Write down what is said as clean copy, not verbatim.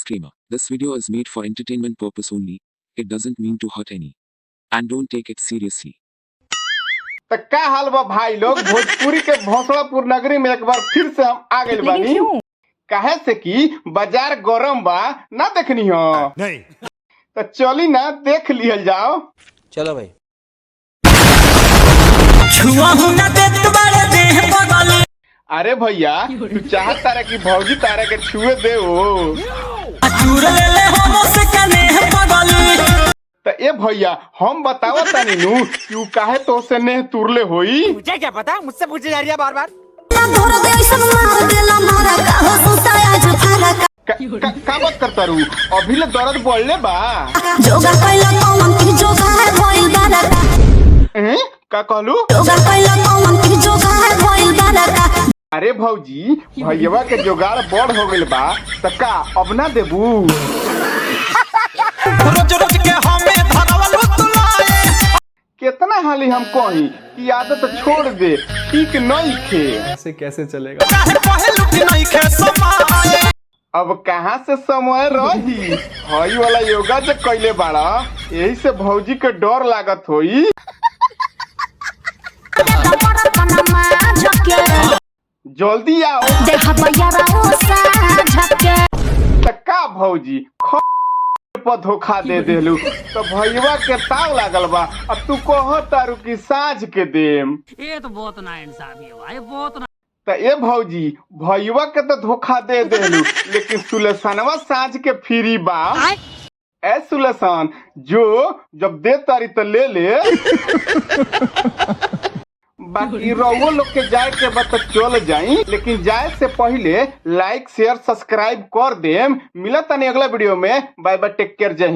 Disclaimer. This video is made for entertainment purpose only. It doesn't mean to hurt any. And don't take it seriously. तो क्या हाल बा भाई लोग। भोजपुरी के भोसड़ापुर नगरी में एक बार फिर से हम आ गए बानी। काहे से कि बाजार गरम बा ना देखनी हो नहीं। तो चली ना देख लिया जाओ। चलो भाई। अरे भैया तू चाहत तारा की भौजी तारा के छुए दे हो। तो ए भैया हम बताओ तनी नु कि काहे तो से नेह तुरले होई। मुझे क्या पता, मुझसे पूछे जा रही है बार बार। का बात करता रू अभी ले दर्द बढ़ले बा। का कहलू। अरे भौजी भैया के जोगाड़ बढ़ हो गइल बा त का अब ना देबू। कितना हाली हम कही कि आदत छोड़ दे ठीक नहीं खे। ऐसे कैसे चलेगा। अब कहाँ से समय रही हई वाला योगा जो कैले बाड़ा यही से भौजी के डर लागत होई। जल्दी आओ। का भौजी पर धोखा दे देलू तो भैया के ताव लागल बा। अब तू कह तारू की साँझ के देम। ये तो बहुत नाइंसाफी है भाई, बहुत ना। तो ए भौजी भैया के तो धोखा दे देलू लेकिन सुलेसनवा साँझ के फ्री बा। ए सुलेसन जो जब दे तारी तो ले ले। बाकी रउओ लोग के जाए के बाद तो चल जाई लेकिन जाए से पहले लाइक शेयर सब्सक्राइब कर देम। मिलत तनी अगला वीडियो में। बाय बाय, टेक केयर, जय हिंद।